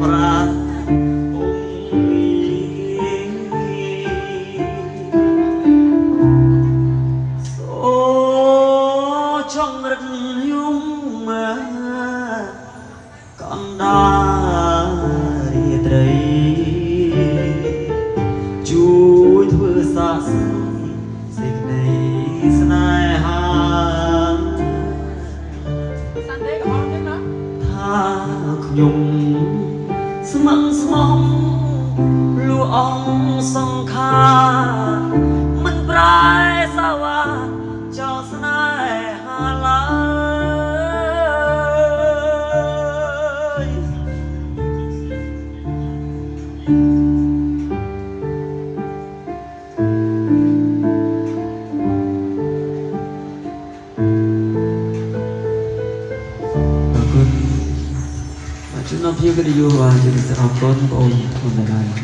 ប្រាំអូចង់រឹកយំកណ្ដារាត្រីជួយធ្វើសាស្ត្រសេចក្តីស្នេហាថាខ្ញុំស្មឹងស្មងលួអង្គសង្ខារមិនប្រែសាវាចោលស្នេហាឡើយអរគុណជំនុំភាពវិទ្យុបាទជាពិសេសអរគុណបងប្អូនទាំងឡាយ